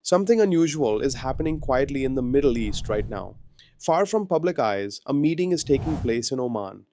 Something unusual is happening quietly in the Middle East right now. Far from public eyes, a meeting is taking place in Oman.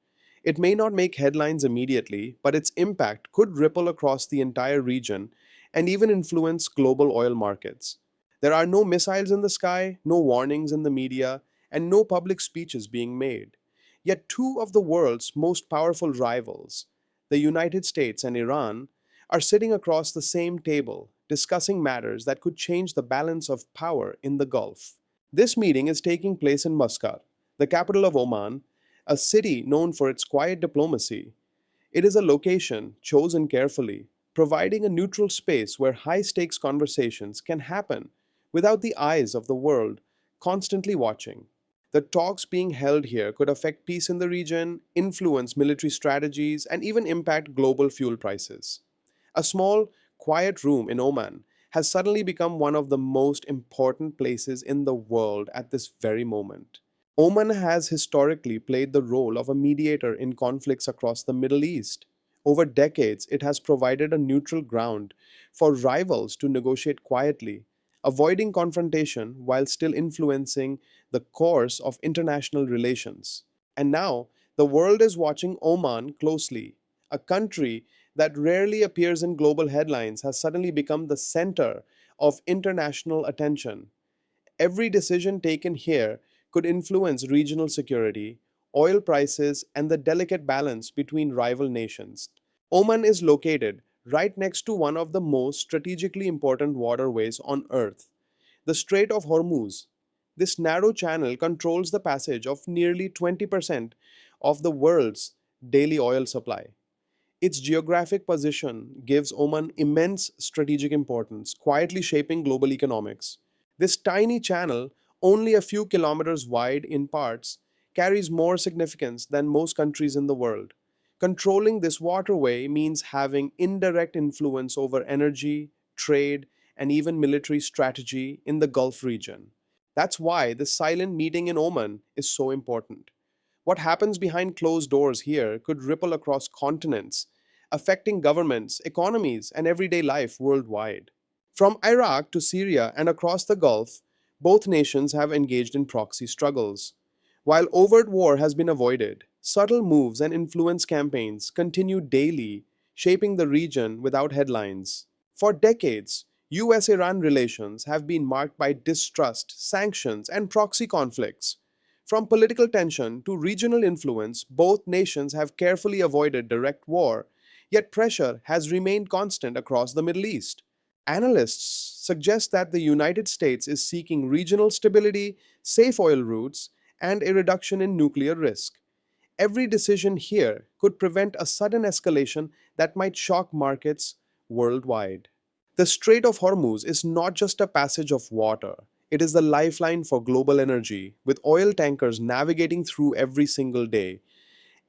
It may not make headlines immediately, but its impact could ripple across the entire region and even influence global oil markets. There are no missiles in the sky, no warnings in the media, and no public speeches being made. Yet, two of the world's most powerful rivals, the United States and Iran, are sitting across the same table, discussing matters that could change the balance of power in the Gulf. This meeting is taking place in Muscat, the capital of Oman, a city known for its quiet diplomacy. It is a location chosen carefully, providing a neutral space where high stakes conversations can happen without the eyes of the world constantly watching. The talks being held here could affect peace in the region, influence military strategies, and even impact global fuel prices. A small, quiet room in Oman has suddenly become one of the most important places in the world at this very moment. Oman has historically played the role of a mediator in conflicts across the Middle East. Over decades, it has provided a neutral ground for rivals to negotiate quietly, avoiding confrontation while still influencing the course of international relations. And now, the world is watching Oman closely. A country that rarely appears in global headlines has suddenly become the center of international attention. Every decision taken here could influence regional security, oil prices, and the delicate balance between rival nations. Oman is located right next to one of the most strategically important waterways on Earth, the Strait of Hormuz. This narrow channel controls the passage of nearly 20% of the world's daily oil supply. Its geographic position gives Oman immense strategic importance, quietly shaping global economics. This tiny channel, only a few kilometers wide in parts, carries more significance than most countries in the world. Controlling this waterway means having indirect influence over energy, trade, and even military strategy in the Gulf region. That's why the silent meeting in Oman is so important. What happens behind closed doors here could ripple across continents, affecting governments, economies, and everyday life worldwide. From Iraq to Syria and across the Gulf, both nations have engaged in proxy struggles. While overt war has been avoided, subtle moves and influence campaigns continue daily, shaping the region without headlines. For decades, US Iran relations have been marked by distrust, sanctions, and proxy conflicts. From political tension to regional influence, both nations have carefully avoided direct war, yet pressure has remained constant across the Middle East. Analysts suggest that the United States is seeking regional stability, safe oil routes, and a reduction in nuclear risk. Every decision here could prevent a sudden escalation that might shock markets worldwide. The Strait of Hormuz is not just a passage of water, it is the lifeline for global energy, with oil tankers navigating through every single day.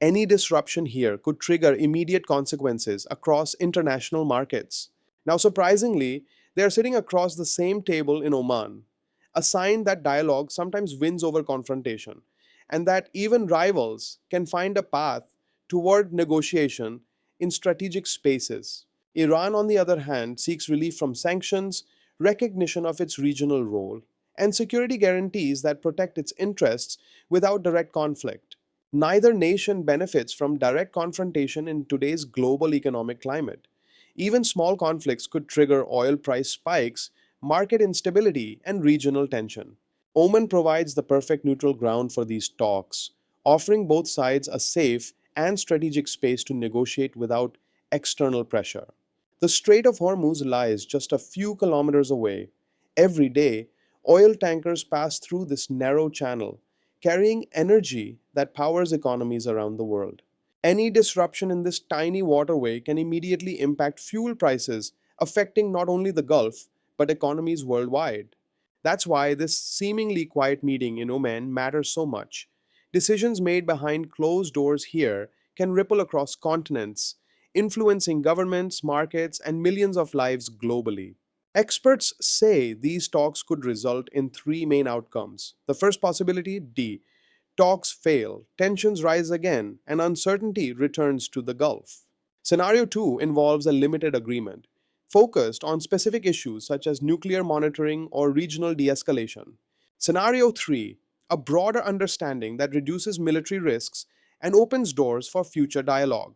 Any disruption here could trigger immediate consequences across international markets. Now, surprisingly, they are sitting across the same table in Oman, a sign that dialogue sometimes wins over confrontation, and that even rivals can find a path toward negotiation in strategic spaces. Iran, on the other hand, seeks relief from sanctions, recognition of its regional role, and security guarantees that protect its interests without direct conflict. Neither nation benefits from direct confrontation in today's global economic climate. Even small conflicts could trigger oil price spikes, market instability, and regional tension. Oman provides the perfect neutral ground for these talks, offering both sides a safe and strategic space to negotiate without external pressure. The Strait of Hormuz lies just a few kilometers away. Every day, oil tankers pass through this narrow channel, carrying energy that powers economies around the world. Any disruption in this tiny waterway can immediately impact fuel prices, affecting not only the Gulf, but economies worldwide. That's why this seemingly quiet meeting in Oman matters so much. Decisions made behind closed doors here can ripple across continents, influencing governments, markets, and millions of lives globally. Experts say these talks could result in three main outcomes. The first possibility, D. Talks fail, tensions rise again, and uncertainty returns to the Gulf. Scenario 2 involves a limited agreement. focused on specific issues such as nuclear monitoring or regional de escalation. Scenario 3, a broader understanding that reduces military risks and opens doors for future dialogue.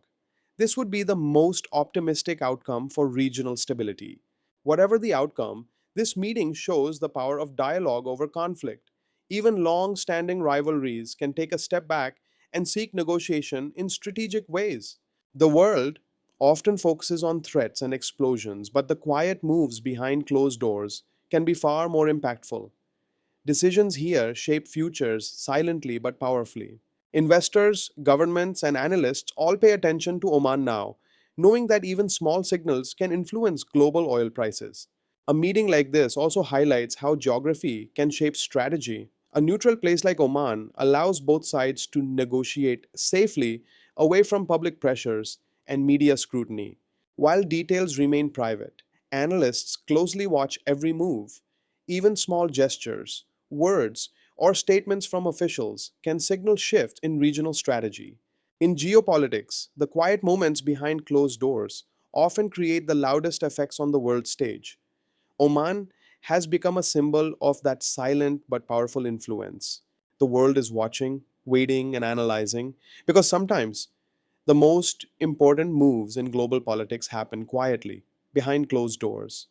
This would be the most optimistic outcome for regional stability. Whatever the outcome, this meeting shows the power of dialogue over conflict. Even long standing rivalries can take a step back and seek negotiation in strategic ways. The world often focuses on threats and explosions, but the quiet moves behind closed doors can be far more impactful. Decisions here shape futures silently but powerfully. Investors, governments, and analysts all pay attention to Oman now, knowing that even small signals can influence global oil prices. A meeting like this also highlights how geography can shape strategy. A neutral place like Oman allows both sides to negotiate safely away from public pressures and media scrutiny. While details remain private, analysts closely watch every move. Even small gestures, words, or statements from officials can signal shift in regional strategy. In geopolitics, the quiet moments behind closed doors often create the loudest effects on the world stage. Oman has become a symbol of that silent but powerful influence. The world is watching, waiting, and analyzing because sometimes the most important moves in global politics happen quietly, behind closed doors.